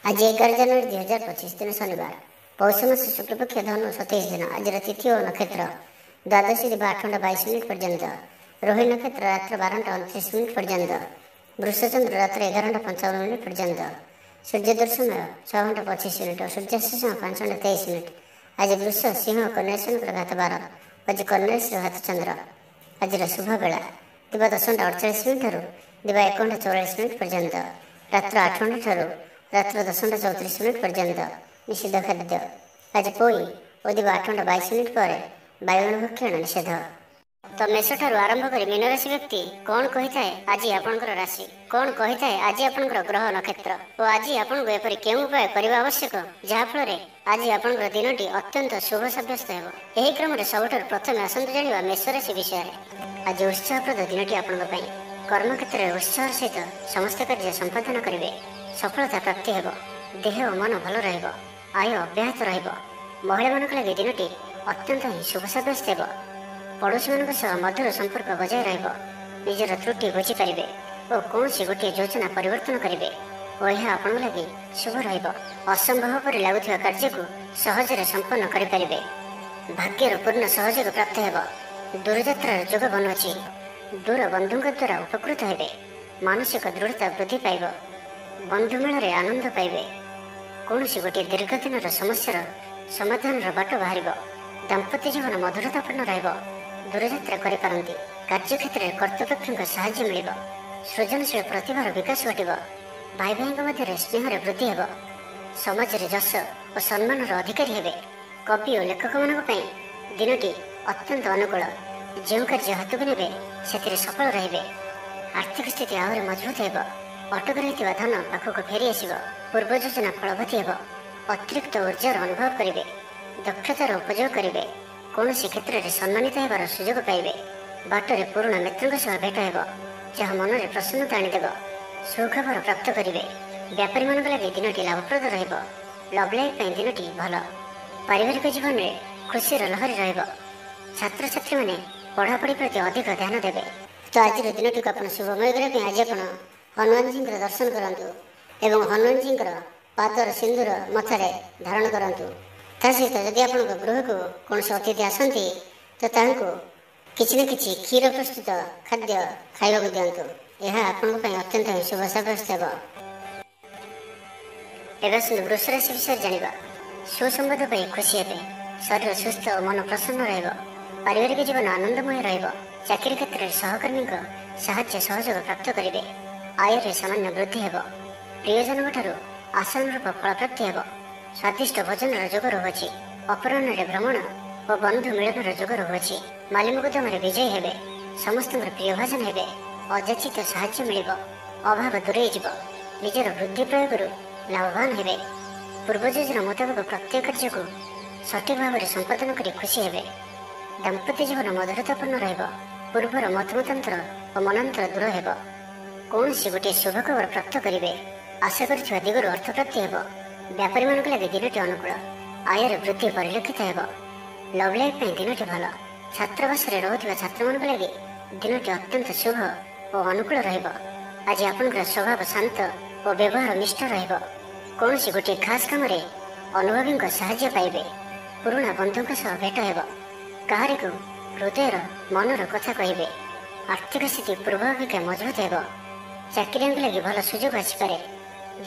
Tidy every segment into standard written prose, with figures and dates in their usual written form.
आज 11 जनवरी 2025 दिन शनिवार पौष मास शुक्लपक्ष धनु 27 दिन। आज तिथि और नक्षत्र द्वादशी दिवा 8 घंटा 22 मिनिट पर्यंत, रोहिणी नक्षत्र रात्र 12 घंटा 29 मिनिट पर्यंत, वृषचंद्र रात्र 11 घंटा 55 मिनिट पर्यंत, सूर्योदय समय 6 घंटा 25 मिनिट और सूर्यास्त समय 5 घंटा 23 मिनिट। आज वृष सिंह कन्या घात 12, आज कन्या घात चंद्र। आज शुभ बेला दिवा 10 घंटा 48 मिनिट दिवा 1 घंटा 44 मिनिट पर्यंत, रात्र 8 घंटा रात्र 10 घंटा 34 मिनिट पर्यंत। निषिद्ध खाद्य आज पोई और दिवा 8 घंटा 22 मिनिट पर बायुगण भक्षण निषेध। तो मेष ठारू आरंभ कर मीन राशि व्यक्ति कौन कही थाए आज आपणकर राशि, कौन कही थाए आज आपणकर ग्रह नक्षत्र और आज आपको एपरी केउं उपाय करबा आवश्यक जहाँफल आज आपणकर दिनटी अत्यंत शुभ सब्यस्त हो। यही क्रम सबुठ प्रथम आसतु जाना मेष राशि विषय। आज उत्साहप्रद दिनटी आपंक कर्मक्षेत्र में उत्साह सहित समस्त कार्य संपादन करेंगे, सफलता प्राप्ति हो, देह और मन भल रहिबो, आय अब्याहत रहिबो। महिला मानक लगे दिनटी अत्यंत ही शुभ सब्यस्त हो। पड़ोशी मान मधुर संपर्क बजाय रहिबो, निजर त्रुटि बुझीपारे और कौन गोटे योजना परिवर्तन करेंगे और यह आपण लगे शुभ रहिबो। असंभव पर लगुवा कार्य को सहजरे संपन्न करें, भाग्यर पूर्ण सहयोग प्राप्त हो। दूरयात्रार जोग बनुची, दूर बंधु द्वारा उपकृत हेबे, मानसिक दृढ़ता वृद्धि पाइब, बंधुमेल आनंद पाइबे। कौन गोटे दीर्घ दिन समस्या समाधान बाट बाहर, दाम्पत्य जीवन मधुरतापूर्ण रहिबो। दूरयात्रा करिपारंती, कार्यक्षेत्र में कर्तृपक्ष साहाय्य मिलिब, सृजनशील प्रतिभार विकास घटिब, भाई भाई मध्य स्नेह वृद्धि हो। समाज में जश और सम्मान अधिकारी हेबे। कवि और लेखक मानी दिनटी अत्यंत अनुकूल, जो कार्य हाथ को ने से सफल रहिबे। आर्थिक स्थिति आहरी मजबूत हो, अटक रही धन पाखक फेरी आसब, पूर्व योजना फलवती हो। अतिरिक्त ऊर्जार अनुभव करेंगे, दक्षतार उपयोग करेंगे, कौन क्षेत्र में सम्मानित होबार सुजोग पाइबे। बाटर पुराणा मित्रों सह भेट हो, जहाँ मन में प्रसन्नता आनीदेव, सुखबर प्राप्त करेंगे। व्यापारी मान लगे दिनटी लाभप्रद रहिबो। लव लाइफ दिनटी भल, पारिवारिक जीवन में खुशीर लहरी रहिबो। छात्र छात्री मैंने पढ़ापढ़ी प्रति अधिक ध्यान देवे। तो आज दिनटी को आप शुभमय करने आज आप हनुमान जी दर्शन करूँ एवं हनुमान जी पादर सिंदूर मथारे धारण करूँ। ता सहित जदि आप गृह को कौन अतिथि आसती तो किसी न किसी क्षीर प्रस्तुत खाद्य खाइबा दिंतु, यह आपंप अत्यंत शुभ सब्यस्त हो। एवं वृष राशि विषय जाना सुसंवाद पाई खुशी हे, शरीर सुस्थ और मन प्रसन्न रहिबो। पारिवारिक जीवन आनंदमय रहिबो। चाकरी क्षेत्र में सहकर्मी साहाय्य सहयोग प्राप्त करेंगे, आय सामान्य वृद्धि हो। प्रियजन ठारू आशानुरूप फल प्राप्ति हो। स्वादिष्ट भोजन जोग रहुछि। अपराह्न भ्रमण और बंधु मिलन जोग रहुछि। माली मुकदम विजयी हेबे, समस्त प्रिय भाजन हेबे। अजाचित साहाय्य मिलिब, अभाव दूरे जीव, निजर वृद्धि प्रयोग लाभवान हेबे। पूर्व योजना मुताबक प्रत्येक कार्य को सठिक भाव में संपादन कर खुशी हेबे। दाम्पत्य जीवन मधुरतापूर्ण रहिबो। पूर्वर मतमतांतर और मनांतर दूर हेबो। कौन गोटे शुभ खबर प्राप्त करेंगे, आशा कर दिगरू अर्थ प्राप्ति हो। व्यापारी मान लगे दिनटी अनुकूल, आयर वृद्धि परिलक्षित हो। लव लाइफ दिनटी भल, छात्रावास रोकवा छात्र मान लगे दिनटी अत्यंत शुभ और अनुकूल रहिबो। आज आपनकर स्वभाव शांत और व्यवहार निष्ठ रहिबो। कौन गोटे खास काम अनुभवी साहाय्य पाइबे। पुराणा बंधुओं सह भेट हो, कहारी को हृदयर मनर कथा कहे। आर्थिक स्थिति पूर्वापेक्षा मजबूत हो। चाकरी लगे भल सुजोग आसपे।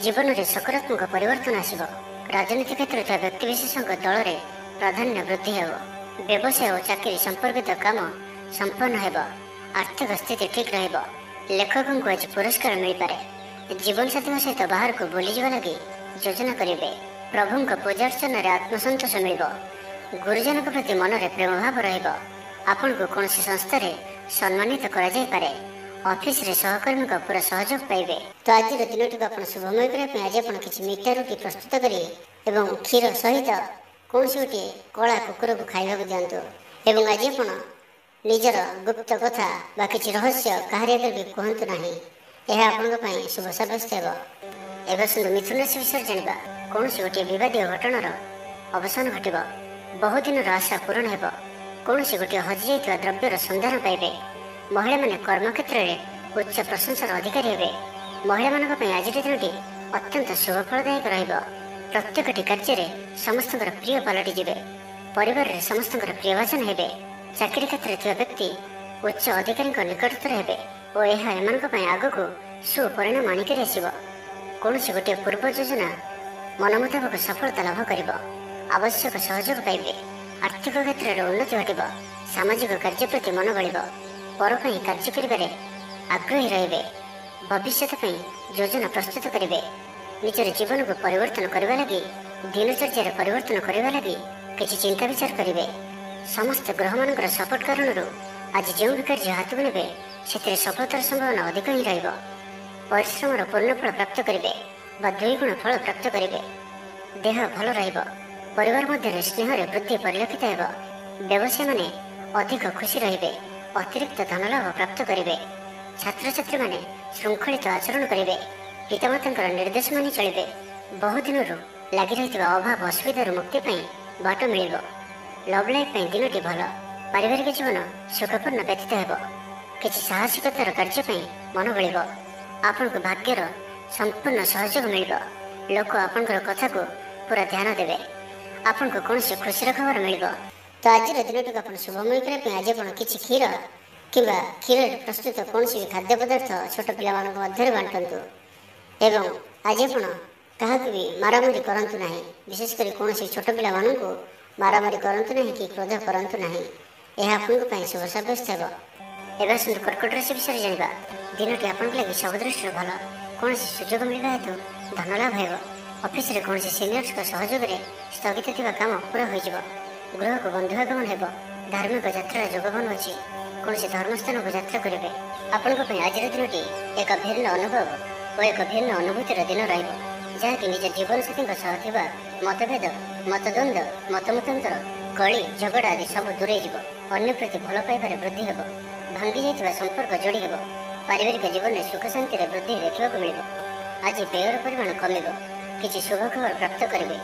जीवन में सकारात्मक परिवर्तन आसब। राजनीति क्षेत्र में व्यक्तिशेष दल में प्राधान्य वृद्धि हो। व्यवसाय और चाकरी संपर्कित काम संपन्न हो। आर्थिक स्थिति ठीक रहिबो। लेखकों को आज पुरस्कार मिल पारे। जीवन साथी सहित बाहर को बुली जावा लगी योजना करेंगे। प्रभु पूजार्चन में आत्मसंतोष मिल। गुरुजन प्रति मन में प्रेम भाव रहिबो। आपन को कौन संस्था सम्मानित करा जाय पारे। ऑफिस रे सहकर्मी का पूरा सहयोग पाइबे। तो आज दिनटी को आप शुभमय करने आज आप किसी मीठा रुटी प्रस्तुत करें एवं क्षीर सहित कौन गोटे कला कुकुर को खाइबा दिंतु। एवं आज आप निजर गुप्त कथा बा किसी रहस्य कहारी आगे भी कहतु ना, यह आपण शुभ सब्यस्त हो। एवं मिथुन राशि विषय जाना कौन गोटे विवादीय घटनार अवसान घट, बहुत दिन आशा पूरण हो। कौन गोटे हजि जाइଥିବା द्रव्यर सन्धान पाइबे। महिला माने कर्मक्षेत्र में उच्च प्रशंसार अधिकारी हे। महिला मान आज दिनटी ଅତ୍ୟନ୍ତ ଶୁଭଫଳଦାୟକ ରହିବ। ପ୍ରତ୍ୟେକଟି କାର୍ଯ୍ୟରେ ସମସ୍ତଙ୍କର ପ୍ରିୟ ପାଲଟିଯିବେ। ପରିବାରରେ ସମସ୍ତଙ୍କର ପ୍ରିୟଭାଜନ ହେବେ। ଚାକିରି କ୍ଷେତ୍ରରେ ଥିବା ବ୍ୟକ୍ତି ଉଚ୍ଚ ଅଧିକାରୀଙ୍କ ନିକଟତର ହେବେ ଓ ଏହା ଏମାନଙ୍କ ପାଇଁ ଆଗକୁ ସୁପରିଣାମ ଆଣିକରି ଆସିବ। କୌଣସି ଗୋଟିଏ ପୂର୍ବ ଯୋଜନା ମନ ମୁତାବକ ସଫଳତା ଲାଭ କରିବ। ଆବଶ୍ୟକ ସହଯୋଗ ପାଇବେ। ଆର୍ଥିକ କ୍ଷେତ୍ରରେ ଉନ୍ନତି ଘଟିବ। ସାମାଜିକ କାର୍ଯ୍ୟ ପ୍ରତି ମନ ବଳିବ। ପର ପାଇଁ କାର୍ଯ୍ୟ କରିବାରେ ଆଗ୍ରହୀ ରହିବେ। ଭବିଷ୍ୟତ ପାଇଁ ଯୋଜନା ପ୍ରସ୍ତୁତ କରିବେ। ନିଜର ଜୀବନକୁ ପରିବର୍ତ୍ତନ କରିବା ଲାଗି, ଦିନଚର୍ଯ୍ୟାରେ ପରିବର୍ତ୍ତନ କରିବା ଲାଗି କିଛି ଚିନ୍ତା ବିଚାର କରିବେ। ସମସ୍ତ ଗ୍ରହମାନଙ୍କର ସପୋର୍ଟ କାରଣରୁ ଆଜି ଯେଉଁ ବି କାର୍ଯ୍ୟ ହାତକୁ ନେବେ ସେଥିରେ ସଫଳତାର ସମ୍ଭାବନା ଅଧିକ ହିଁ ରହିବ। ପରିଶ୍ରମର ପୂର୍ଣ୍ଣ ଫଳ ପ୍ରାପ୍ତ କରିବେ ବା ଦ୍ୱିଗୁଣ ଫଳ ପ୍ରାପ୍ତ କରିବେ। ଦେହ ଭଲ ରହିବ। ପରିବାର ମଧ୍ୟରେ ସ୍ନେହରେ ବୃଦ୍ଧି ପରିଲକ୍ଷିତ ହେବ। ବ୍ୟବସାୟୀମାନେ ଅଧିକ ଖୁସି ରହିବେ। ଅତିରିକ୍ତ ଧନଲାଭ ପ୍ରାପ୍ତ କରିବେ। ଛାତ୍ରଛାତ୍ରୀମାନେ ଶୃଙ୍ଖଳିତ ଆଚରଣ କରିବେ। ପିତାମାତାଙ୍କର ନିର୍ଦ୍ଦେଶ ମାନି ଚଳିବେ। ବହୁଦିନରୁ ଲାଗି ରହିଥିବା ଅଭାବ ଅସୁବିଧାରୁ ମୁକ୍ତି ପାଇଁ ବାଟ ମିଳିବ। ଲଭ୍ ଲାଇଫ୍ ପାଇଁ ଦିନଟି ଭଲ। ପାରିବାରିକ ଜୀବନ ସୁଖପୂର୍ଣ୍ଣ ବ୍ୟତୀତ ହେବ। କିଛି ସାହସିକତାର କାର୍ଯ୍ୟ ପାଇଁ ମନ ବଳିବ। ଆପଣଙ୍କୁ ଭାଗ୍ୟର ସମ୍ପୂର୍ଣ୍ଣ ସହଯୋଗ ମିଳିବ। ଲୋକ ଆପଣଙ୍କର କଥାକୁ ପୁରା ଧ୍ୟାନ ଦେବେ। ଆପଣଙ୍କୁ କୌଣସି ଖୁସିର ଖବର ମିଳିବ। ତ ଆଜିର ଦିନଟିକୁ ଆପଣ ଶୁଭମୟ କରିବା ପାଇଁ ଆଜି ଆପଣ କିଛି କ୍ଷୀର କିମ୍ବା କ୍ଷୀରରେ ପ୍ରସ୍ତୁତ କୌଣସି ବି ଖାଦ୍ୟ ପଦାର୍ଥ ଛୋଟ ପିଲାମାନଙ୍କ ମଧ୍ୟରେ ବାଣ୍ଟନ୍ତୁ। ଏବଂ ଆଜି ଆପଣ କାହାକୁ ବି ମାରାମାରି କରନ୍ତୁ ନାହିଁ। ବିଶେଷ କରି କୌଣସି ଛୋଟ ପିଲାମାନଙ୍କୁ ମାରାମାରି କରନ୍ତୁ ନାହିଁ କି କ୍ରୋଧ କରନ୍ତୁ ନାହିଁ। ଏହା ଆପଣଙ୍କ ପାଇଁ ଶୁଭ ସାବ୍ୟସ୍ତ ହେବ। ଏବେ ଆସନ୍ତୁ କର୍କଟ ରାଶି ବିଷୟରେ ଜାଣିବା। ଦିନଟି ଆପଣଙ୍କ ଲାଗି ସବୁ ଦୃଷ୍ଟିରୁ ଭଲ। କୌଣସି ସୁଯୋଗ ମିଳିବା ହେତୁ ଧନ ଲାଭ ହେବ। ଅଫିସରେ କୌଣସି ସିନିୟର୍ସଙ୍କ ସହଯୋଗରେ ସ୍ଥଗିତ ଥିବା କାମ ପୁରା ହୋଇଯିବ। ଗୃହକୁ ବନ୍ଧୁଆଗମନ ହେବ। ଧାର୍ମିକ ଯାତ୍ରାର ଯୋଗ ବନୁଅଛି। କୌଣସି ଧର୍ମସ୍ଥାନକୁ ଯାତ୍ରା କରିବେ। ଆପଣଙ୍କ ପାଇଁ ଆଜିର ଦିନଟି ଏକ ଭିନ୍ନ ଅନୁଭବ ଓ ଏକ ଭିନ୍ନ ଅନୁଭୂତିର ଦିନ ରହିବ, ଯାହାକି ନିଜ ଜୀବନସାଥୀଙ୍କ ସହ ଥିବା ମତଭେଦ, ମତଦ୍ୱନ୍ଦ୍ୱ, ମତମତାନ୍ତର, କଳି ଝଗଡ଼ା ଆଦି ସବୁ ଦୂରେଇ ଯିବ। ଅନ୍ୟ ପ୍ରତି ଭଲ ପାଇବାରେ ବୃଦ୍ଧି ହେବ। ଭାଙ୍ଗି ଯାଇଥିବା ସମ୍ପର୍କ ଯୋଡ଼ି ହେବ। ପାରିବାରିକ ଜୀବନରେ ସୁଖ ଶାନ୍ତିରେ ବୃଦ୍ଧି ଦେଖିବାକୁ ମିଳିବ। ଆଜି ବ୍ୟୟର ପରିମାଣ କମିବ। କିଛି ଶୁଭ ଖବର ପ୍ରାପ୍ତ କରିବେ।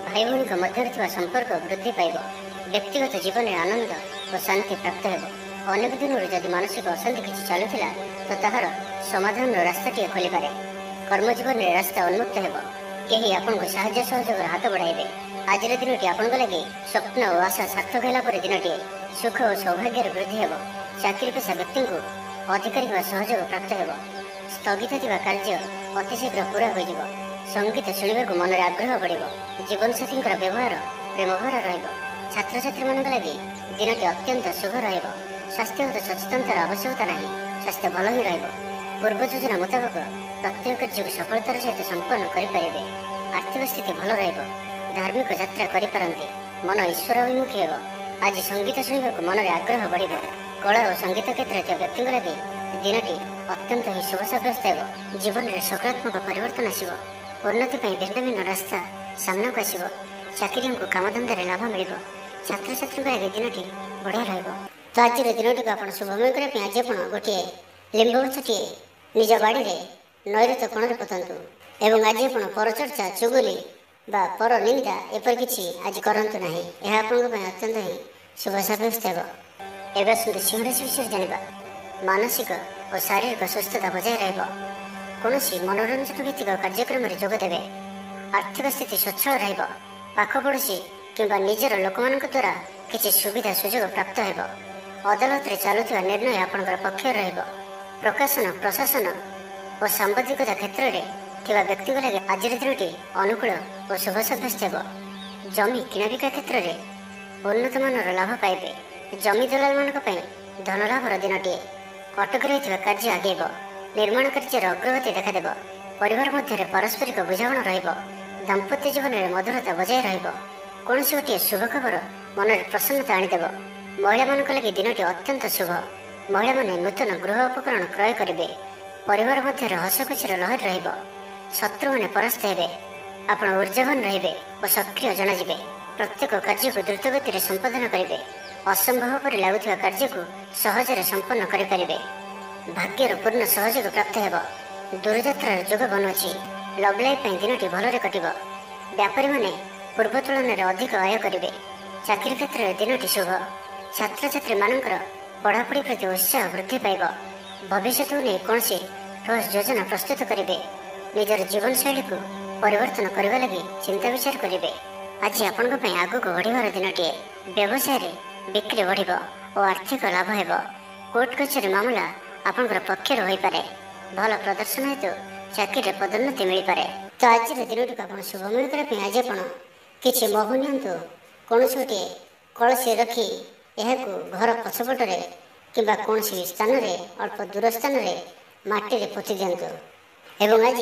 ଭାଇ ଭଉଣୀଙ୍କ ମଧ୍ୟରେ ଥିବା ସମ୍ପର୍କ ବୃଦ୍ଧି ପାଇବ। ବ୍ୟକ୍ତିଗତ ଜୀବନରେ ଆନନ୍ଦ ଓ ଶାନ୍ତି ପ୍ରାପ୍ତ ହେବ। ଅନେକ ଦିନରୁ ଯଦି ମାନସିକ ଅଶାନ୍ତି କିଛି ଚାଲୁଥିଲା ତ ତାହାର ସମାଧାନର ରାସ୍ତାଟିଏ ଖୋଲିପାରେ। କର୍ମଜୀବନରେ ରାସ୍ତା ଉନ୍ମୁକ୍ତ ହେବ। କେହି ଆପଣଙ୍କୁ ସାହାଯ୍ୟ ସହଯୋଗର ହାତ ବଢ଼ାଇବେ। ଆଜିର ଦିନଟି ଆପଣଙ୍କ ଲାଗି ସ୍ୱପ୍ନ ଓ ଆଶା ସାର୍ଥକ ହେଲା ପରି ଦିନଟିଏ। ସୁଖ ଓ ସୌଭାଗ୍ୟର ବୃଦ୍ଧି ହେବ। ଚାକିରି ପେଶା ବ୍ୟକ୍ତିଙ୍କୁ ଅଧିକାରୀଙ୍କ ସହଯୋଗ ପ୍ରାପ୍ତ ହେବ। ସ୍ଥଗିତ ଥିବା କାର୍ଯ୍ୟ ଅତିଶୀଘ୍ର ପୁରା ହୋଇଯିବ। ସଙ୍ଗୀତ ଶୁଣିବାକୁ ମନରେ ଆଗ୍ରହ ବଢ଼ିବ। ଜୀବନସାଥୀଙ୍କର ବ୍ୟବହାର ପ୍ରେମଭରା ରହିବ। ଛାତ୍ରଛାତ୍ରୀମାନଙ୍କ ଲାଗି ଦିନଟି ଅତ୍ୟନ୍ତ ଶୁଭ ରହିବ। ସ୍ୱାସ୍ଥ୍ୟଗତ ସଚେତନତାର ଆବଶ୍ୟକତା ନାହିଁ। ସ୍ୱାସ୍ଥ୍ୟ ଭଲ ହିଁ ରହିବ। ପୂର୍ବ ଯୋଜନା ମୁତାବକ ପ୍ରତ୍ୟେକ କାର୍ଯ୍ୟକୁ ସଫଳତାର ସହିତ ସମ୍ପନ୍ନ କରିପାରିବେ। ଆର୍ଥିକ ସ୍ଥିତି ଭଲ ରହିବ। ଧାର୍ମିକ ଯାତ୍ରା କରିପାରନ୍ତି। ମନ ଈଶ୍ୱର ଅଭିମୁଖୀ ହେବ। ଆଜି ସଙ୍ଗୀତ ଶୁଣିବାକୁ ମନରେ ଆଗ୍ରହ ବଢ଼ିବ। କଳା ଓ ସଙ୍ଗୀତ କ୍ଷେତ୍ରରେ ଥିବା ବ୍ୟକ୍ତିଙ୍କ ଲାଗି ଦିନଟି ଅତ୍ୟନ୍ତ ହିଁ ଶୁଭ ସାବ୍ୟସ୍ତ ହେବ। ଜୀବନରେ ସକାରାତ୍ମକ ପରିବର୍ତ୍ତନ ଆସିବ। ଉନ୍ନତି ପାଇଁ ଭିନ୍ନ ଭିନ୍ନ ରାସ୍ତା ସାମ୍ନାକୁ ଆସିବ। ଚାକିରିଙ୍କୁ କାମଧନ୍ଦାରେ ଲାଭ ମିଳିବ। ଛାତ୍ରଛାତ୍ରୀଙ୍କ ଲାଗି ଦିନଟି ବଢ଼ିଆ ରହିବ। ତ ଆଜିର ଦିନଟିକୁ ଆପଣ ଶୁଭମୟ କରିବା ପାଇଁ ଆଜି ଆପଣ ଗୋଟିଏ ଲିମ୍ବ ଗଛଟିଏ ନିଜ ବାଡ଼ିରେ ନୈରୁତ କୋଣରେ ପୋତନ୍ତୁ। ଏବଂ ଆଜି ଆପଣ ପରଚର୍ଚ୍ଚା, ଚୁଗୁଲି ବା ପର ନିନ୍ଦା ଏପରି କିଛି ଆଜି କରନ୍ତୁ ନାହିଁ। ଏହା ଆପଣଙ୍କ ପାଇଁ ଅତ୍ୟନ୍ତ ହିଁ ଶୁଭ ସାବ୍ୟସ୍ତ ହେବ। ଏବେ ଆସନ୍ତୁ ସିଂହ ରାଶି ବିଷୟରେ ଜାଣିବା। ମାନସିକ ଓ ଶାରୀରିକ ସୁସ୍ଥତା ବଜାୟ ରହିବ। କୌଣସି ମନୋରଞ୍ଜନ ଭିତ୍ତିକ କାର୍ଯ୍ୟକ୍ରମରେ ଯୋଗ ଦେବେ। ଆର୍ଥିକ ସ୍ଥିତି ସ୍ୱଚ୍ଛଳ ରହିବ। ପାଖ ପଡ଼ୋଶୀ କିମ୍ବା ନିଜର ଲୋକମାନଙ୍କ ଦ୍ୱାରା କିଛି ସୁବିଧା ସୁଯୋଗ ପ୍ରାପ୍ତ ହେବ। ଅଦାଲତରେ ଚାଲୁଥିବା ନିର୍ଣ୍ଣୟ ଆପଣଙ୍କର ପକ୍ଷରେ ରହିବ। ପ୍ରକାଶନ, ପ୍ରଶାସନ ଓ ସାମ୍ବାଦିକତା କ୍ଷେତ୍ରରେ ଥିବା ବ୍ୟକ୍ତିଙ୍କ ଲାଗି ଆଜିର ଦିନଟି ଅନୁକୂଳ ଓ ଶୁଭ ସାବ୍ୟସ୍ତ ହେବ। ଜମି କିଣାବିକା କ୍ଷେତ୍ରରେ ଉନ୍ନତମାନର ଲାଭ ପାଇବେ। ଜମି ଦଲାଲମାନଙ୍କ ପାଇଁ ଧନଲାଭର ଦିନଟିଏ। ଅଟକି ରହିଥିବା କାର୍ଯ୍ୟ ଆଗେଇବ। ନିର୍ମାଣ କାର୍ଯ୍ୟର ଅଗ୍ରଗତି ଦେଖାଦେବ। ପରିବାର ମଧ୍ୟରେ ପାରସ୍ପରିକ ବୁଝାମଣା ରହିବ। ଦାମ୍ପତ୍ୟ ଜୀବନରେ ମଧୁରତା ବଜାୟ ରହିବ। କୌଣସି ଗୋଟିଏ ଶୁଭ ଖବର ମନରେ ପ୍ରସନ୍ନତା ଆଣିଦେବ। ମହିଳାମାନଙ୍କ ଲାଗି ଦିନଟି ଅତ୍ୟନ୍ତ ଶୁଭ। ମହିଳାମାନେ ନୂତନ ଗୃହ ଉପକରଣ କ୍ରୟ କରିବେ। ପରିବାର ମଧ୍ୟରେ ହସଖୁସିର ଲହରୀ ରହିବ। ଶତ୍ରୁମାନେ ପରାସ୍ତ ହେବେ। ଆପଣ ଉର୍ଜାବାନ ରହିବେ ଓ ସକ୍ରିୟ ଜଣାଯିବେ। ପ୍ରତ୍ୟେକ କାର୍ଯ୍ୟକୁ ଦ୍ରୁତଗତିରେ ସମ୍ପାଦନ କରିବେ। ଅସମ୍ଭବ ପରି ଲାଗୁଥିବା କାର୍ଯ୍ୟକୁ ସହଜରେ ସମ୍ପନ୍ନ କରିପାରିବେ। ଭାଗ୍ୟର ପୂର୍ଣ୍ଣ ସହଯୋଗ ପ୍ରାପ୍ତ ହେବ। ଦୂରଯାତ୍ରାର ଯୋଗ ବନୁଅଛି। ଲଭ୍ ଲାଇଫ୍ ପାଇଁ ଦିନଟି ଭଲରେ କଟିବ। ବ୍ୟାପାରୀମାନେ ପୂର୍ବ ତୁଳନାରେ ଅଧିକ ଆୟ କରିବେ। ଚାକିରି କ୍ଷେତ୍ରରେ ଦିନଟି ଶୁଭ। ଛାତ୍ରଛାତ୍ରୀମାନଙ୍କର ପଢ଼ାପଢ଼ି ପ୍ରତି ଉତ୍ସାହ ବୃଦ୍ଧି ପାଇବ। ଭବିଷ୍ୟତକୁ ନେଇ କୌଣସି ଠୋସ୍ ଯୋଜନା ପ୍ରସ୍ତୁତ କରିବେ। ନିଜର ଜୀବନଶୈଳୀ को परिवर्तन करने लगी चिंता विचार करेंगे। आज आपण आग को बढ़िबार दिनटीए। व्यवसाय बिक्री बढ़ और आर्थिक लाभ हो। कोर्ट कचेरी मामला आपंकर पक्षर हो पारे। भल प्रदर्शन हेतु चाकरी पदोन्नति मिल पारे। तो आज दिन आप शुभमय करने आज आप किसी महू नियंतु कौन गोटे कलसी रखी यह घर पछपटे कि कौन स्थान अल्प दूर स्थान मटी पोति दिंतु। एवं आज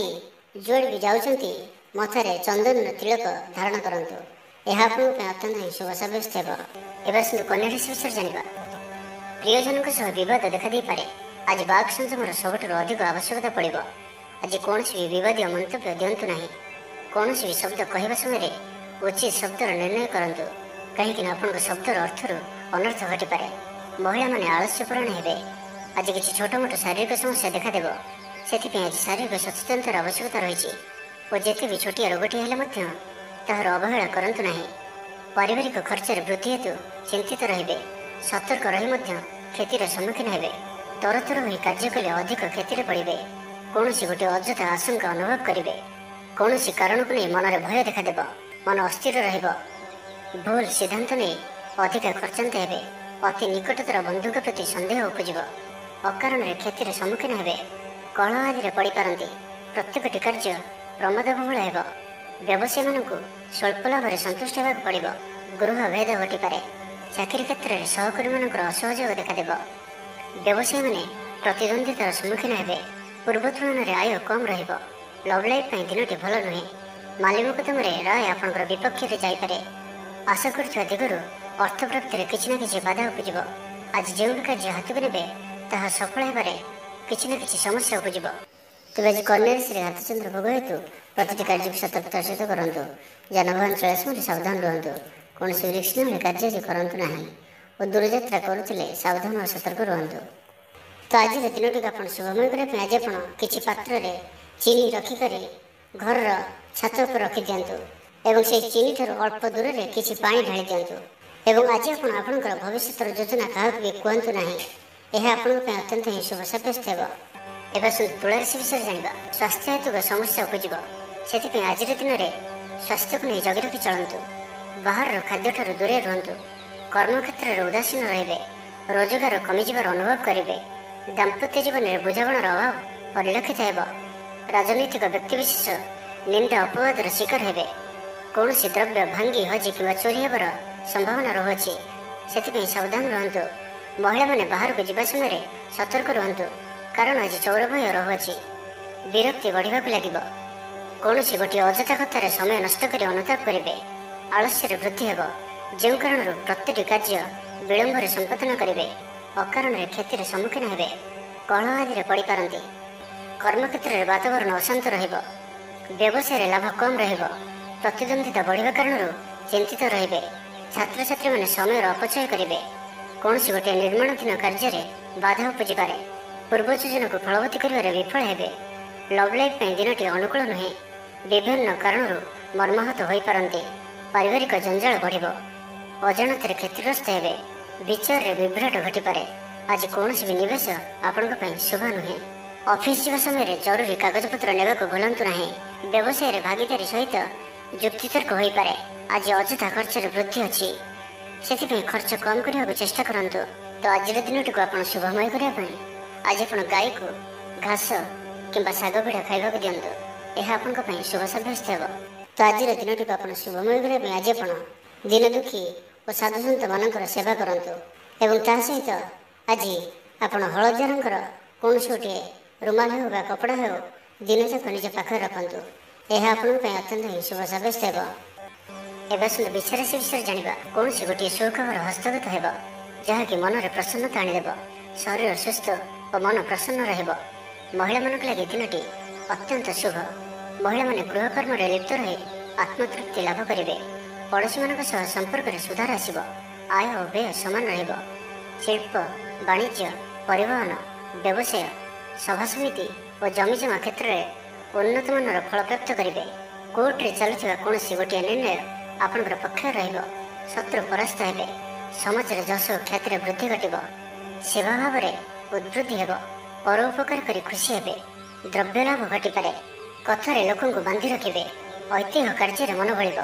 जुआड़ भी जाऊँगी मथारे चंदन तिलक धारण करंतु। यह अत्यंत ही शुभ सब्यस्त हो। एवं कन्या राशि विषय जाना। प्रियजन बद देखा दे पारे। आज बाक संयमर सबुठ अधिक आवश्यकता पड़ो। आज कौन भी विवादीय मंतव्य दिंतु ना। कौन भी शब्द कहवा समय उचित शब्दर निर्णय करूँ कहीं आप शब्दर अर्थर अनर्थ घटीपे। महिला मैंने आलस्यपूर्ण हे। आज किसी छोट मोट शारीरिक समस्या देखादेव। से आज शारीरिक सचेतनतार आवश्यकता रही और जिते भी छोटिया रोगटी हेल्ले तार अवहेला करंतु नहीं। पारिवारिक खर्चर वृद्धि हेतु चिंतित रे। सतर्क रही क्षतिर सम्मुखीन हे। तरतर हो कार्य कले अधिक क्षति पड़े। कौन गोटे अଯଥା आशंका अनुभव करेंगे। कौन कारण को नहीं मनरे भय देखादेव। मन अस्थिर भूल सिद्धांत नहीं अधिक खर्चांत हे। अति निकटतर बंधुक प्रति सन्देह उपज। अकारण क्षतिर सम्मुखीन हे। कलह आदि पड़ पारती। प्रत्येक कार्य प्रमोदबहुल हो। व्यवसायी मानक स्वल्प लाभ सन्तुष्ट होगा पड़ो। गृह भेद घटीपे। चाकरी क्षेत्र में सहकर्मी मान असहयोग देखादेव। व्यवसायी मैंने प्रतिद्वंदितार सम्मुखीन हे। पूर्व तुलन में आय कम लव लाइफ दिनटी भल नुहे। माली मुकदम राय आपंकर विपक्ष जापे। आशा कर दिगरू अर्थ प्राप्ति किसी न किसी बाधा उपज। आज जो भी कार्य हाथ को ने ताहा सफल होबारे किसी न किसी समस्या उपज। तेज आज कन्या राशि हाथचंद्र भोग हेतु प्रति कार्य सतर्कतार सहित करूँ। जानवाहन चला समय सावधान रुहतु। कौन रिस्क न कार्य करूँ ना और दूरयात्रा करुले सावधान और सतर्क रुहतु। तो आज दिन आप शुभमय करने आज आप किसी पात्र चीनी रखिक घर छात पर रखी दिंतु एवं से चीनी ठार अल्प दूर में किसी पानी ढाली दिंतु। एवं आज आपंकर भविष्य योजना क्या भी कहतु ना। यह अत्यंत ही शुभ सब्यस्त हो। एवं तुला राशि विषय जाना। स्वास्थ्य हेतु समस्या उपज। से आज दिन में स्वास्थ्य को नहीं जगी रखी चलतु। बाहर खाद्य ठार दूरे रुहतु। कर्म क्षेत्र में उदासीन रे। रोजगार कमिजार अनुभव करेंगे। दाम्पत्य जीवन में बुझामणार अभाव परिलक्षित हो। राजनैतिक व्यक्तिविशेष निंदा अपवादर शिकार हे। कौन द्रव्य भांगी हजि कि चोरी होवर संभावना रोचे से सावधान रुहतु। महिला मैंने बाहर को जावा समय सतर्क रुहतु कारण आज चौर भय रोचे। विरक्ति बढ़ा लगे। कौन गोटे अଯଥା कथार समय नष्ट कर अनुताप करेंगे। आलस्य वृद्धि हो। जो कारण प्रत्येक कार्य विलंब संपादन करेंगे। अकारण क्षतिर सम्मुखीन हे। कलह आदि पड़ पारती। कर्मक्षेत्र में वातावरण अशांत रहिबो। व्यवसाय लाभ कम रहिबो। प्रतिद्वंदिता बढ़िबा कारण चिंतित रहिबे। छात्र छात्री माने समय अपचय करेंगे। कौन गोटे निर्माणाधीन कार्य में बाधा उपज पारे। पूर्व योजना को फलवती कर विफल हे। लव लाइफ दिनटी अनुकूल नुहे। विभिन्न कारणों मर्माहत हो पारती। पारिवारिक जंजाल बढ़ अजाणत क्षतिग्रस्त हे। विचार में विभ्राट घटीपे। आज कौन भी निवेश आपण शुभ नुहे। ऑफिस जावा समय जरूरी कागजपत्र ने भूलु ना। व्यवसाय भागीदारी सहित युक्तितर्क हो पारे। आज अଯଥା खर्च वृद्धि अच्छी से खर्च कम करने को चेष्टा करूँ। तो आज दिन टी आप शुभमय करने आज आप गाई को घास कि शाग पिठा खावा दिंतु। यह आप शुभ सब्यस्त हो। तो आज दिन टी आप शुभमय करने आज आप दिन दुखी और साधुसंत मान सेवा करूँ। एवं ता सहित आज आप हलदिया रंगर कौन गोटे रुमाल हो कपड़ा हो दिन जाक निज पाखे रखु। यह अत्यंत ही शुभ सब्यस्त हो। एवं विचाराशि विषय जाना। कौन गोटे सुखबर हस्तगत हो जहाँकि मन में प्रसन्नता आनीदेव। शरीर सुस्थ और मन प्रसन्न रहिबो। महिला मान लगे दिनटी अत्यंत शुभ। महिला माने गृहकर्म लिप्त रही आत्मतृप्ति लाभ करेंगे। पड़ोशी मान संपर्क में सुधार आसब। आय और व्यय समान रहिबो। शिल्प वाणिज्य परिवहन व्यवसाय सभा समिति और जमीजमा क्षेत्र में उन्नत मानर फल प्राप्त करेंगे। कोर्ट रे चलुवा कौन गोटे निर्णय आपंकर पक्ष रहिबो। शत्रु परास्त हे। समाज जश ख्याति वृद्धि घटब। सेवा भाव में उद्वृद्धि हो। परोपकार कर खुशी हे। द्रव्य लाभ घटीपे। କଥାରେ ଲୋକଙ୍କୁ ବାନ୍ଧି ରଖିବେ। ଐତିହ୍ୟ କାର୍ଯ୍ୟରେ ମନ ବଳିବ।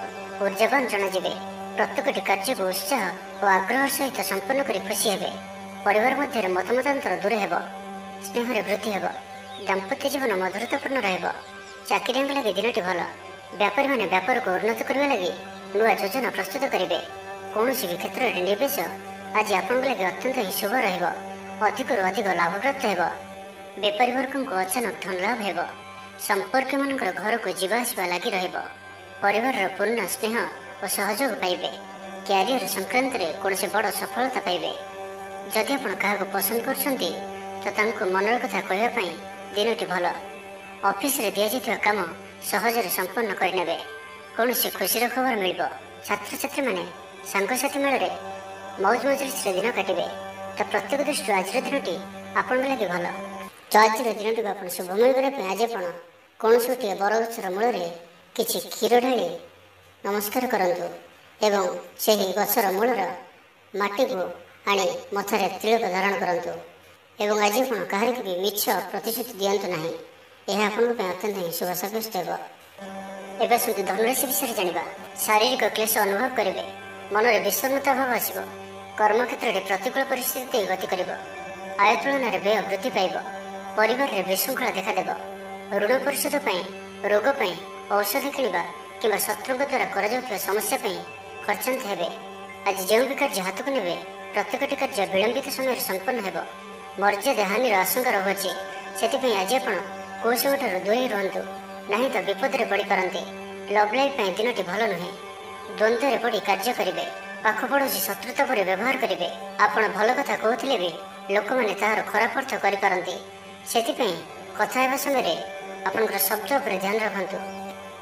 ଉର୍ଜାବାନ ଜଣାଯିବେ। ପ୍ରତ୍ୟେକଟି କାର୍ଯ୍ୟକୁ ଉତ୍ସାହ ଓ ଆଗ୍ରହ ସହିତ ସମ୍ପନ୍ନ କରି ଖୁସି ହେବେ। ପରିବାର ମଧ୍ୟରେ ମତମତାନ୍ତର ଦୂର ହେବ। ସ୍ନେହରେ ବୃଦ୍ଧି ହେବ। ଦାମ୍ପତ୍ୟ ଜୀବନ ମଧୁରତାପୂର୍ଣ୍ଣ ରହିବ। ଚାକିରିଆଙ୍କ ଲାଗି ଦିନଟି ଭଲ। ବ୍ୟାପାରୀମାନେ ବ୍ୟାପାରକୁ ଉନ୍ନତ କରିବା ଲାଗି ନୂଆ ଯୋଜନା ପ୍ରସ୍ତୁତ କରିବେ। କୌଣସି ବି କ୍ଷେତ୍ରରେ ନିବେଶ ଆଜି ଆପଣଙ୍କ ଲାଗି ଅତ୍ୟନ୍ତ ହିଁ ଶୁଭ ରହିବ। ଅଧିକରୁ ଅଧିକ ଲାଭପ୍ରାପ୍ତ ହେବ। ବେପାରୀ ବର୍ଗଙ୍କୁ ଅଚାନକ ଧନ ଲାଭ ହେବ। ସମ୍ପର୍କୀୟମାନଙ୍କର ଘରକୁ ଯିବା ଆସିବା ଲାଗି ରହିବ। ପରିବାରର ପୂର୍ଣ୍ଣ ସ୍ନେହ ଓ ସହଯୋଗ ପାଇବେ। କ୍ୟାରିୟର ସଂକ୍ରାନ୍ତରେ କୌଣସି ବଡ଼ ସଫଳତା ପାଇବେ। ଯଦି ଆପଣ କାହାକୁ ପସନ୍ଦ କରୁଛନ୍ତି ତ ତାଙ୍କୁ ମନର କଥା କହିବା ପାଇଁ ଦିନଟି ଭଲ। ଅଫିସରେ ଦିଆଯାଇଥିବା କାମ ସହଜରେ ସମ୍ପନ୍ନ କରିନେବେ। କୌଣସି ଖୁସିର ଖବର ମିଳିବ। ଛାତ୍ରଛାତ୍ରୀମାନେ ସାଙ୍ଗସାଥି ମେଳରେ ମୌଜ ମଜଲିସରେ ଦିନ କାଟିବେ। ତ ପ୍ରତ୍ୟେକ ଦୃଷ୍ଟିରୁ ଆଜିର ଦିନଟି ଆପଣଙ୍କ ଲାଗି ଭଲ। ତ ଆଜିର ଦିନଟିକୁ ଆପଣ ଶୁଭମୟ କରିବା ପାଇଁ ଆଜି ଆପଣ କୌଣସି ଗୋଟିଏ ବରଗଛର ମୂଳରେ କିଛି କ୍ଷୀର ଢାଳି ନମସ୍କାର କରନ୍ତୁ ଏବଂ ସେହି ଗଛର ମୂଳର ମାଟିକୁ ଆଣି ମଥାରେ ତିଳକ ଧାରଣ କରନ୍ତୁ ଏବଂ ଆଜି ଆପଣ କାହାରିକୁ ବି ମିଛ ପ୍ରତିଶ୍ରୁତି ଦିଅନ୍ତୁ ନାହିଁ। ଏହା ଆପଣଙ୍କ ପାଇଁ ଅତ୍ୟନ୍ତ ହିଁ ଶୁଭ ସାବ୍ୟସ୍ତ ହେବ। ଏବେ ଆସନ୍ତୁ ଧନୁରାଶି ବିଷୟରେ ଜାଣିବା। ଶାରୀରିକ କ୍ଲେଶ ଅନୁଭବ କରିବେ। ମନରେ ବିଷର୍ଣ୍ଣତା ଭାବ ଆସିବ। କର୍ମକ୍ଷେତ୍ରରେ ପ୍ରତିକୂଳ ପରିସ୍ଥିତି ଦେଇ ଗତି କରିବ। ଆୟ ତୁଳନାରେ ବ୍ୟୟ ବୃଦ୍ଧି ପାଇବ। ପରିବାରରେ ବିଶୃଙ୍ଖଳା ଦେଖାଦେବ। ଋଣ ପରିଶୋଧ ପାଇଁ, ରୋଗ ପାଇଁ ଔଷଧ କିଣିବା କିମ୍ବା ଶତ୍ରୁଙ୍କ ଦ୍ୱାରା କରାଯାଉଥିବା ସମସ୍ୟା ପାଇଁ ଖର୍ଚ୍ଚାନ୍ତ ହେବେ। ଆଜି ଯେଉଁ ବି କାର୍ଯ୍ୟ ହାତକୁ ନେବେ ପ୍ରତ୍ୟେକଟି କାର୍ଯ୍ୟ ବିଳମ୍ବିତ ସମୟରେ ସମ୍ପନ୍ନ ହେବ। ମର୍ଯ୍ୟାଦା ହାନିର ଆଶଙ୍କା ରହୁଅଛି। ସେଥିପାଇଁ ଆଜି ଆପଣ କୌଣସିଠାରୁ ଦୂରେଇ ରୁହନ୍ତୁ, ନାହିଁ ତ ବିପଦରେ ପଡ଼ିପାରନ୍ତି। ଲଭ୍ ଲାଇଫ୍ ପାଇଁ ଦିନଟି ଭଲ ନୁହେଁ। ଦ୍ୱନ୍ଦ୍ୱରେ ପଡ଼ି କାର୍ଯ୍ୟ କରିବେ। ପାଖ ପଡ଼ୋଶୀ ଶତ୍ରୁତା ପରି ବ୍ୟବହାର କରିବେ। ଆପଣ ଭଲ କଥା କହୁଥିଲେ ବି ଲୋକମାନେ ତାହାର ଖରାପ ଅର୍ଥ କରିପାରନ୍ତି। ସେଥିପାଇଁ କଥା ହେବା ସମୟରେ ଆପଣଙ୍କର ଶବ୍ଦ ଉପରେ ଧ୍ୟାନ ରଖନ୍ତୁ।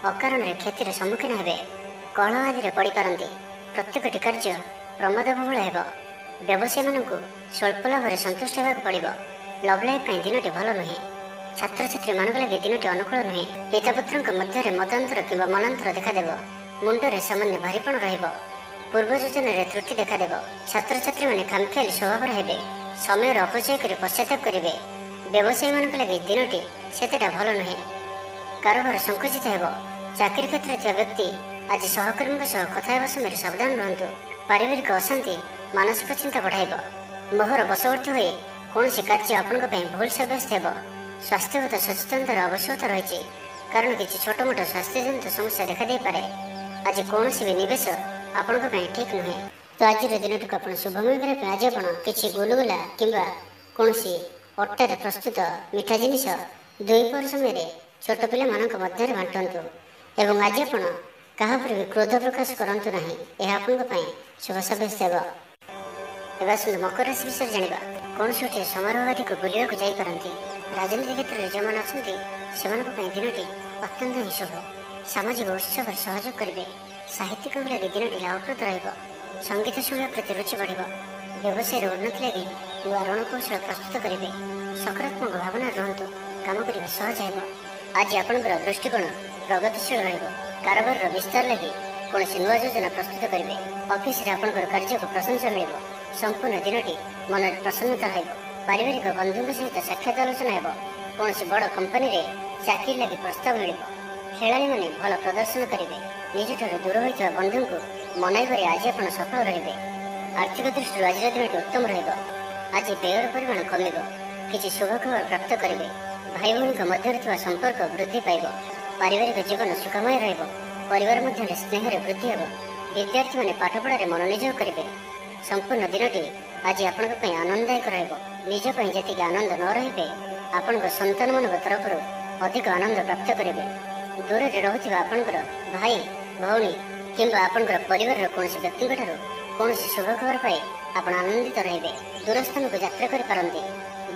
ଅକାରଣରେ କ୍ଷତିର ସମ୍ମୁଖୀନ ହେବେ। କଳହ ଆଦିରେ ପଡ଼ିପାରନ୍ତି। ପ୍ରତ୍ୟେକଟି କାର୍ଯ୍ୟ ପ୍ରମାଦବହୁଳ ହେବ। ବ୍ୟବସାୟୀମାନଙ୍କୁ ସ୍ୱଳ୍ପ ଲାଭରେ ସନ୍ତୁଷ୍ଟ ହେବାକୁ ପଡ଼ିବ। ଲଭ୍ ଲାଇଫ୍ ପାଇଁ ଦିନଟି ଭଲ ନୁହେଁ। ଛାତ୍ରଛାତ୍ରୀମାନଙ୍କ ଲାଗି ଦିନଟି ଅନୁକୂଳ ନୁହେଁ। ପିତାପୁତ୍ରଙ୍କ ମଧ୍ୟରେ ମତାନ୍ତର କିମ୍ବା ମନାନ୍ତର ଦେଖାଦେବ। ମୁଣ୍ଡରେ ସାମାନ୍ୟ ଭାରିପଣ ରହିବ। ପୂର୍ବ ଯୋଜନାରେ ତ୍ରୁଟି ଦେଖାଦେବ। ଛାତ୍ରଛାତ୍ରୀମାନେ ଖାମଖିଆଲି ସ୍ୱଭାବର ହେବେ। ସମୟର ଅପଚୟ କରି ପଶ୍ଚାତାପ କରିବେ। ବ୍ୟବସାୟୀମାନଙ୍କ ଲାଗି ଦିନଟି ସେତେଟା ଭଲ ନୁହେଁ। କାରବାର ସଂକୁଚିତ ହେବ। ଚାକିରି କ୍ଷେତ୍ରରେ ଥିବା ବ୍ୟକ୍ତି ଆଜି ସହକର୍ମୀଙ୍କ ସହ କଥା ହେବା ସମୟରେ ସାବଧାନ ରୁହନ୍ତୁ। ପାରିବାରିକ ଅଶାନ୍ତି ମାନସିକ ଚିନ୍ତା ବଢ଼ାଇବ। ମୋହର ବଶବର୍ତ୍ତୀ ହୋଇ କୌଣସି କାର୍ଯ୍ୟ ଆପଣଙ୍କ ପାଇଁ ଭୁଲ ସାବ୍ୟସ୍ତ ହେବ। ସ୍ୱାସ୍ଥ୍ୟଗତ ସଚେତନତାର ଆବଶ୍ୟକତା ରହିଛି, କାରଣ କିଛି ଛୋଟମୋଟ ସ୍ୱାସ୍ଥ୍ୟଜନିତ ସମସ୍ୟା ଦେଖାଦେଇପାରେ। ଆଜି କୌଣସି ବି ନିବେଶ ଆପଣଙ୍କ ପାଇଁ ଠିକ୍ ନୁହେଁ। ତ ଆଜିର ଦିନଟିକୁ ଆପଣ ଶୁଭମୟ କରିବା ପାଇଁ ଆଜି ଆପଣ କିଛି ଗୁଲୁଗୁଲା କିମ୍ବା କୌଣସି ଅଟାରେ ପ୍ରସ୍ତୁତ ମିଠା ଜିନିଷ ଦ୍ୱିପହର ସମୟରେ ଛୋଟ ପିଲାମାନଙ୍କ ମଧ୍ୟରେ ବାଣ୍ଟନ୍ତୁ ଏବଂ ଆଜି ଆପଣ କାହା ଉପରେ ବି କ୍ରୋଧ ପ୍ରକାଶ କରନ୍ତୁ ନାହିଁ। ଏହା ଆପଣଙ୍କ ପାଇଁ ଶୁଭ ସାବ୍ୟସ୍ତ ହେବ। ଏବେ ଆସନ୍ତୁ ମକର ରାଶି ବିଷୟରେ ଜାଣିବା। କୌଣସି ଗୋଟିଏ ସମାରୋହ ଆଦିକୁ ବୁଲିବାକୁ ଯାଇପାରନ୍ତି। ରାଜନୀତି କ୍ଷେତ୍ରରେ ଯେଉଁମାନେ ଅଛନ୍ତି ସେମାନଙ୍କ ପାଇଁ ଦିନଟି ଅତ୍ୟନ୍ତ ହିଁ ଶୁଭ। ସାମାଜିକ ଉତ୍ସବରେ ସହଯୋଗ କରିବେ। ସାହିତ୍ୟିକଙ୍କ ଲାଗି ଦିନଟି ଲାଭପ୍ରଦ ରହିବ। ସଙ୍ଗୀତ ଶୁଣିବା ପ୍ରତି ରୁଚି ବଢ଼ିବ। ବ୍ୟବସାୟର ଉନ୍ନତି ଲାଗି ନୂଆ ରଣକୌଶଳ ପ୍ରସ୍ତୁତ କରିବେ। ସକାରାତ୍ମକ ଭାବନାରେ ରୁହନ୍ତୁ। କାମ କରିବା ସହଜ ହେବ। ଆଜି ଆପଣଙ୍କର ଦୃଷ୍ଟିକୋଣ ପ୍ରଗତିଶୀଳ ରହିବ। କାରବାରର ବିସ୍ତାର ଲାଗି କୌଣସି ନୂଆ ଯୋଜନା ପ୍ରସ୍ତୁତ କରିବେ। ଅଫିସରେ ଆପଣଙ୍କର କାର୍ଯ୍ୟକୁ ପ୍ରଶଂସା ମିଳିବ। ସମ୍ପୂର୍ଣ୍ଣ ଦିନଟି ମନରେ ପ୍ରସନ୍ନତା ରହିବ। ପାରିବାରିକ ବନ୍ଧୁଙ୍କ ସହିତ ସାକ୍ଷାତ ଆଲୋଚନା ହେବ। କୌଣସି ବଡ଼ କମ୍ପାନୀରେ ଚାକିରି ଲାଗି ପ୍ରସ୍ତାବ ମିଳିବ। ଖେଳାଳିମାନେ ଭଲ ପ୍ରଦର୍ଶନ କରିବେ। ନିଜଠାରୁ ଦୂର ହୋଇଥିବା ବନ୍ଧୁଙ୍କୁ ମନାଇବାରେ ଆଜି ଆପଣ ସଫଳ ରହିବେ। ଆର୍ଥିକ ଦୃଷ୍ଟିରୁ ଆଜିର ଦିନଟି ଉତ୍ତମ ରହିବ। ଆଜି ବ୍ୟୟର ପରିମାଣ କମିବ। କିଛି ଶୁଭ ଖବର ପ୍ରାପ୍ତ କରିବେ। ଭାଇ ଭଉଣୀଙ୍କ ମଧ୍ୟରେ ଥିବା ସମ୍ପର୍କ ବୃଦ୍ଧି ପାଇବ। ପାରିବାରିକ ଜୀବନ ସୁଖମୟ ରହିବ। ପରିବାର ମଧ୍ୟରେ ସ୍ନେହରେ ବୃଦ୍ଧି ହେବ। ବିଦ୍ୟାର୍ଥୀମାନେ ପାଠପଢ଼ାରେ ମନୋନିଯୋଗ କରିବେ। ସମ୍ପୂର୍ଣ୍ଣ ଦିନଟି ଆଜି ଆପଣଙ୍କ ପାଇଁ ଆନନ୍ଦଦାୟକ ରହିବ। ନିଜ ପାଇଁ ଯେତିକି ଆନନ୍ଦ ନ ରହିବେ ଆପଣଙ୍କ ସନ୍ତାନମାନଙ୍କ ତରଫରୁ ଅଧିକ ଆନନ୍ଦ ପ୍ରାପ୍ତ କରିବେ। ଦୂରରେ ରହୁଥିବା ଆପଣଙ୍କର ଭାଇ ଭଉଣୀ କିମ୍ବା ଆପଣଙ୍କର ପରିବାରର କୌଣସି ବ୍ୟକ୍ତିଙ୍କଠାରୁ କୌଣସି ଶୁଭ ଖବର ପାଇ ଆପଣ ଆନନ୍ଦିତ ରହିବେ। ଦୂର ସ୍ଥାନକୁ ଯାତ୍ରା କରିପାରନ୍ତି।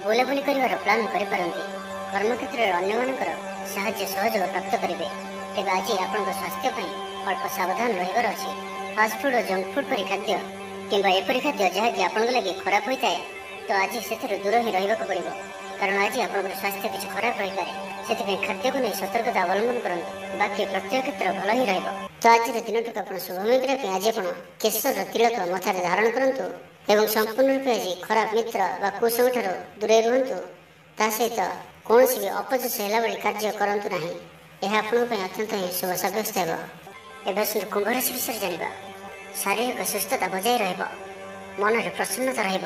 ବୁଲାବୁଲି କରିବାର ପ୍ଲାନ୍ କରିପାରନ୍ତି। କର୍ମକ୍ଷେତ୍ରରେ ଅନ୍ୟମାନଙ୍କର ସାହାଯ୍ୟ ସହଯୋଗ ପ୍ରାପ୍ତ କରିବେ। ତେବେ ଆଜି ଆପଣଙ୍କ ସ୍ୱାସ୍ଥ୍ୟ ପାଇଁ ଅଳ୍ପ ସାବଧାନ ରହିବାର ଅଛି। ଫାଷ୍ଟଫୁଡ୍ ଓ ଜଙ୍କ ଫୁଡ୍ ପରି ଖାଦ୍ୟ କିମ୍ବା ଏପରି ଖାଦ୍ୟ ଯାହାକି ଆପଣଙ୍କ ଲାଗି ଖରାପ ହୋଇଥାଏ ତ ଆଜି ସେଥିରୁ ଦୂର ହିଁ ରହିବାକୁ ପଡ଼ିବ, କାରଣ ଆଜି ଆପଣଙ୍କର ସ୍ୱାସ୍ଥ୍ୟ କିଛି ଖରାପ ରହିପାରେ। ସେଥିପାଇଁ ଖାଦ୍ୟକୁ ନେଇ ସତର୍କତା ଅବଲମ୍ବନ କରନ୍ତୁ। ବାକି ପ୍ରତ୍ୟେକ କ୍ଷେତ୍ର ଭଲ ହିଁ ରହିବ। ତ ଆଜିର ଦିନଟିକୁ ଆପଣ ଶୁଭମୟ କରିବା ପାଇଁ ଆଜି ଆପଣ କେଶରର ତିଳକ ମଥାରେ ଧାରଣ କରନ୍ତୁ ଏବଂ ସମ୍ପୂର୍ଣ୍ଣ ରୂପେ ଆଜି ଖରାପ ମିତ୍ର ବା କୁସଙ୍ଗଠାରୁ ଦୂରେଇ ରୁହନ୍ତୁ। ତା ସହିତ କୌଣସି ବି ଅପଯଶ ହେଲା ଭଳି କାର୍ଯ୍ୟ କରନ୍ତୁ ନାହିଁ। ଏହା ଆପଣଙ୍କ ପାଇଁ ଅତ୍ୟନ୍ତ ହିଁ ଶୁଭ ସାବ୍ୟସ୍ତ ହେବ। ଏବେ ଆସନ୍ତୁ କୁମ୍ଭ ରାଶି ବିଷୟରେ ଜାଣିବା। ଶାରୀରିକ ସୁସ୍ଥତା ବଜାୟ ରହିବ, ମନରେ ପ୍ରସନ୍ନତା ରହିବ,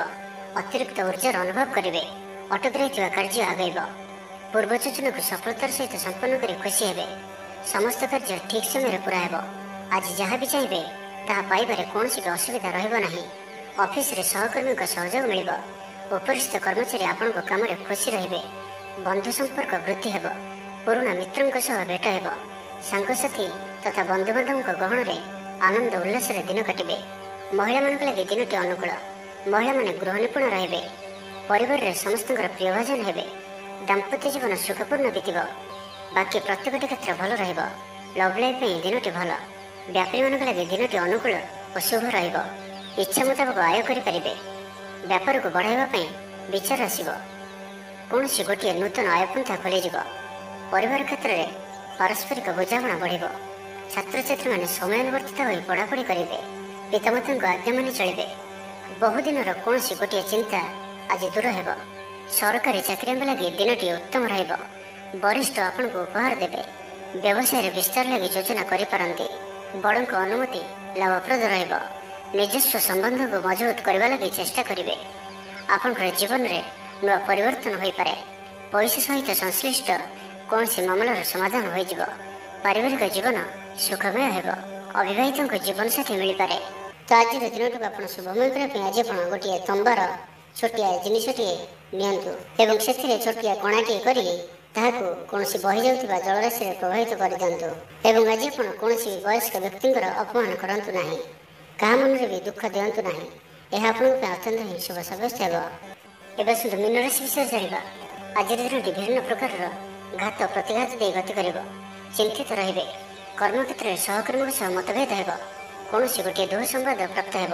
ଅତିରିକ୍ତ ଉର୍ଜାର ଅନୁଭବ କରିବେ, ଅଟକି ରହିଥିବା କାର୍ଯ୍ୟ ଆଗେଇବ, ପୂର୍ବ ଯୋଜନାକୁ ସଫଳତାର ସହିତ ସମ୍ପନ୍ନ କରି ଖୁସି ହେବେ, ସମସ୍ତ କାର୍ଯ୍ୟ ଠିକ୍ ସମୟରେ ପୁରା ହେବ। ଆଜି ଯାହା ବି ଚାହିଁବେ ତାହା ପାଇବାରେ କୌଣସି ବି ଅସୁବିଧା ରହିବ ନାହିଁ। ଅଫିସରେ ସହକର୍ମୀଙ୍କ ସହଯୋଗ ମିଳିବ, ଉପରିସ୍ଥ କର୍ମଚାରୀ ଆପଣଙ୍କ କାମରେ ଖୁସି ରହିବେ, ବନ୍ଧୁ ସମ୍ପର୍କ ବୃଦ୍ଧି ହେବ, ପୁରୁଣା ମିତ୍ରଙ୍କ ସହ ଭେଟ ହେବ, ସାଙ୍ଗସାଥି ତଥା ବନ୍ଧୁବାନ୍ଧବଙ୍କ ଗହଣରେ ଆନନ୍ଦ ଉଲ୍ଲାସରେ ଦିନ କାଟିବେ। ମହିଳାମାନଙ୍କ ଲାଗି ଦିନଟି ଅନୁକୂଳ, ମହିଳାମାନେ ଗୃହ ନିପୁଣ ରହିବେ, ପରିବାରରେ ସମସ୍ତଙ୍କର ପ୍ରିୟଭାଜନ ହେବେ, ଦାମ୍ପତ୍ୟ ଜୀବନ ସୁଖପୂର୍ଣ୍ଣ ବିତିବ। ବାକି ପ୍ରତ୍ୟେକଟି କ୍ଷେତ୍ର ଭଲ ରହିବ। ଲଭ୍ ଲାଇଫ୍ ପାଇଁ ଦିନଟି ଭଲ, ବ୍ୟାପାରୀମାନଙ୍କ ଲାଗି ଦିନଟି ଅନୁକୂଳ ଓ ଶୁଭ ରହିବ। ଇଚ୍ଛା ମୁତାବକ ଆୟ କରିପାରିବେ, ବ୍ୟାପାରକୁ ବଢ଼ାଇବା ପାଇଁ ବିଚାର ଆସିବ, କୌଣସି ଗୋଟିଏ ନୂତନ ଆୟପନ୍ଥା ଖୋଲିଯିବ, ପରିବାର କ୍ଷେତ୍ରରେ ପାରସ୍ପରିକ ବୁଝାମଣା ବଢ଼ିବ, ଛାତ୍ରଛାତ୍ରୀମାନେ ସମୟାନୁବର୍ତ୍ତିତ ହୋଇ ପଢ଼ାପଢ଼ି କରିବେ, ପିତାମାତାଙ୍କ ଆଜ୍ଞା ମାନି ଚଳିବେ, ବହୁଦିନର କୌଣସି ଗୋଟିଏ ଚିନ୍ତା ଆଜି ଦୂର ହେବ, ସରକାରୀ ଚାକିରିଆଙ୍କ ଲାଗି ଦିନଟି ଉତ୍ତମ ରହିବ, ବରିଷ୍ଠ ଆପଣଙ୍କୁ ଉପହାର ଦେବେ, ବ୍ୟବସାୟରେ ବିସ୍ତାର ଲାଗି ଯୋଜନା କରିପାରନ୍ତି, ବଡ଼ଙ୍କ ଅନୁମତି ଲାଭପ୍ରଦ ରହିବ, ନିଜସ୍ୱ ସମ୍ବନ୍ଧକୁ ମଜବୁତ କରିବା ଲାଗି ଚେଷ୍ଟା କରିବେ, ଆପଣଙ୍କର ଜୀବନରେ ନୂଆ ପରିବର୍ତ୍ତନ ହୋଇପାରେ, ପଇସା ସହିତ ସଂଶ୍ଳିଷ୍ଟ କୌଣସି ମାମଲାର ସମାଧାନ ହୋଇଯିବ, ପାରିବାରିକ ଜୀବନ ସୁଖମୟ ହେବ, ଅବିବାହିତଙ୍କ ଜୀବନସାଥୀ ମିଳିପାରେ। ତ ଆଜିର ଦିନଟିକୁ ଆପଣ ଶୁଭମୟ କରିବା ପାଇଁ ଆଜି ଆପଣ ଗୋଟିଏ ତମ୍ବାର ଛୋଟିଆ ଜିନିଷଟିଏ ନିଅନ୍ତୁ ଏବଂ ସେଥିରେ ଛୋଟିଆ କଣାଟିଏ କରି ତାହାକୁ କୌଣସି ବହିଯାଉଥିବା ଜଳରାଶିରେ ପ୍ରବାହିତ କରିଦିଅନ୍ତୁ ଏବଂ ଆଜି ଆପଣ କୌଣସି ବୟସ୍କ ବ୍ୟକ୍ତିଙ୍କର ଅପମାନ କରନ୍ତୁ ନାହିଁ, କାହା ମନରେ ବି ଦୁଃଖ ଦିଅନ୍ତୁ ନାହିଁ। ଏହା ଆପଣଙ୍କ ପାଇଁ ଅତ୍ୟନ୍ତ ହିଁ ଶୁଭ ସାବ୍ୟସ୍ତ ହେବ। ଏବେ ଆସନ୍ତୁ ମୀନ ରାଶି ବିଷୟରେ ଜାଣିବା। ଆଜିର ଦିନଟି ବିଭିନ୍ନ ପ୍ରକାରର ଘାତ ପ୍ରତିଘାତ ଦେଇ ଗତି କରିବ, ଚିନ୍ତିତ ରହିବେ, କର୍ମକ୍ଷେତ୍ରରେ ସହକର୍ମୀଙ୍କ ସହ ମତଭେଦ ହେବ, କୌଣସି ଗୋଟିଏ ଦୁଃ ସମ୍ବାଦ ପ୍ରାପ୍ତ ହେବ,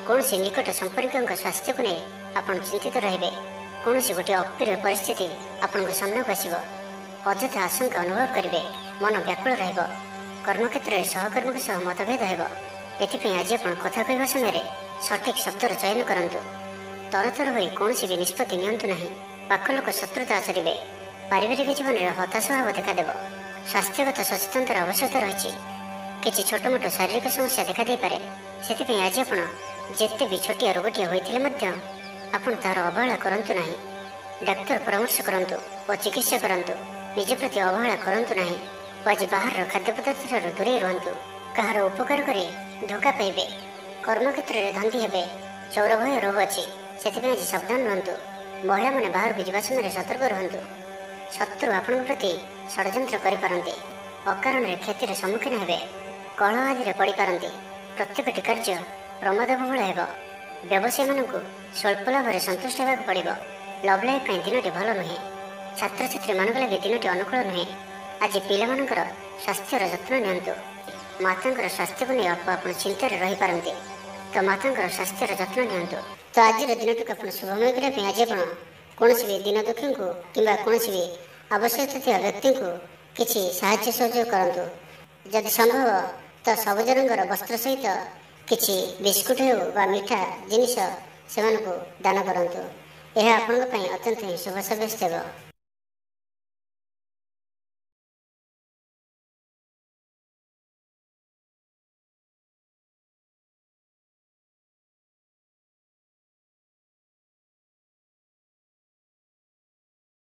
କୌଣସି ନିକଟ ସମ୍ପର୍କୀୟଙ୍କ ସ୍ୱାସ୍ଥ୍ୟକୁ ନେଇ ଆପଣ ଚିନ୍ତିତ ରହିବେ, କୌଣସି ଗୋଟିଏ ଅପ୍ରିୟ ପରିସ୍ଥିତି ଆପଣଙ୍କ ସାମ୍ନାକୁ ଆସିବ, ଅଯଥା ଆଶଙ୍କା ଅନୁଭବ କରିବେ, ମନ ବ୍ୟାକୁଳ ରହିବ, କର୍ମକ୍ଷେତ୍ରରେ ସହକର୍ମୀଙ୍କ ସହ ମତଭେଦ ହେବ। ଏଥିପାଇଁ ଆଜି ଆପଣ କଥା କହିବା ସମୟରେ ସଠିକ୍ ଶବ୍ଦର ଚୟନ କରନ୍ତୁ, ତରତର ହୋଇ କୌଣସି ବି ନିଷ୍ପତ୍ତି ନିଅନ୍ତୁ ନାହିଁ, ପାଖ ଲୋକ ଶତ୍ରୁତା ଆଚରିବେ, ପାରିବାରିକ ଜୀବନରେ ହତାଶ ଭାବ ଦେଖାଦେବ, ସ୍ୱାସ୍ଥ୍ୟଗତ ସଚେତନତାର ଆବଶ୍ୟକତା ରହିଛି, କିଛି ଛୋଟମୋଟ ଶାରୀରିକ ସମସ୍ୟା ଦେଖାଦେଇପାରେ। ସେଥିପାଇଁ ଆଜି ଆପଣ ଯେତେ ବି ଛୋଟିଆ ରୋଗଟିଏ ହୋଇଥିଲେ ମଧ୍ୟ ଆପଣ ତାହାର ଅବହେଳା କରନ୍ତୁ ନାହିଁ, ଡାକ୍ତର ପରାମର୍ଶ କରନ୍ତୁ ଓ ଚିକିତ୍ସା କରନ୍ତୁ, ନିଜ ପ୍ରତି ଅବହେଳା କରନ୍ତୁ ନାହିଁ ଓ ଆଜି ବାହାରର ଖାଦ୍ୟପଦାର୍ଥଠାରୁ ଦୂରେଇ ରୁହନ୍ତୁ, କାହାର ଉପକାର କରି ଧୋକା ପାଇବେ, କର୍ମକ୍ଷେତ୍ରରେ ଧନ୍ଦୀ ହେବେ, ଚୌରଭୟ ରୋଗ ଅଛି, ସେଥିପାଇଁ ଆଜି ସାବଧାନ ରୁହନ୍ତୁ, ମହିଳାମାନେ ବାହାରକୁ ଯିବା ସମୟରେ ସତର୍କ ରୁହନ୍ତୁ, ଶତ୍ରୁ ଆପଣଙ୍କ ପ୍ରତି ଷଡ଼ଯନ୍ତ୍ର କରିପାରନ୍ତି, ଅକାରଣରେ କ୍ଷତିର ସମ୍ମୁଖୀନ ହେବେ, କଳହ ଆଦିରେ ପଡ଼ିପାରନ୍ତି, ପ୍ରତ୍ୟେକଟି କାର୍ଯ୍ୟ ପ୍ରମାଦବହୁଳ ହେବ, ବ୍ୟବସାୟୀମାନଙ୍କୁ ସ୍ୱଳ୍ପ ଲାଭରେ ସନ୍ତୁଷ୍ଟ ହେବାକୁ ପଡ଼ିବ, ଲଭ୍ ଲାଇଫ୍ ପାଇଁ ଦିନଟି ଭଲ ନୁହେଁ, ଛାତ୍ରଛାତ୍ରୀମାନଙ୍କ ଲାଗି ଦିନଟି ଅନୁକୂଳ ନୁହେଁ। ଆଜି ପିଲାମାନଙ୍କର ସ୍ୱାସ୍ଥ୍ୟର ଯତ୍ନ ନିଅନ୍ତୁ, ମାତାଙ୍କର ସ୍ୱାସ୍ଥ୍ୟକୁ ନେଇ ଆପଣ ଚିନ୍ତାରେ ରହିପାରନ୍ତି, ତ ମାତାଙ୍କର ସ୍ୱାସ୍ଥ୍ୟର ଯତ୍ନ ନିଅନ୍ତୁ। ତ ଆଜିର ଦିନଟିକୁ ଆପଣ ଶୁଭମୟ କରିବା ପାଇଁ ଆଜି ଆପଣ କୌଣସି ବି ଦିନ ଦୁଃଖୀଙ୍କୁ କିମ୍ବା କୌଣସି ବି ଆବଶ୍ୟକତା ଥିବା ବ୍ୟକ୍ତିଙ୍କୁ କିଛି ସାହାଯ୍ୟ ସହଯୋଗ କରନ୍ତୁ, ଯଦି ସମ୍ଭବ ତ ସବୁଜ ରଙ୍ଗର ବସ୍ତ୍ର ସହିତ କିଛି ବିସ୍କୁଟ ହେଉ ବା ମିଠା ଜିନିଷ ସେମାନଙ୍କୁ ଦାନ କରନ୍ତୁ, ଏହା ଆପଣଙ୍କ ପାଇଁ ଅତ୍ୟନ୍ତ ହିଁ ଶୁଭ ସାବ୍ୟସ୍ତ ହେବ।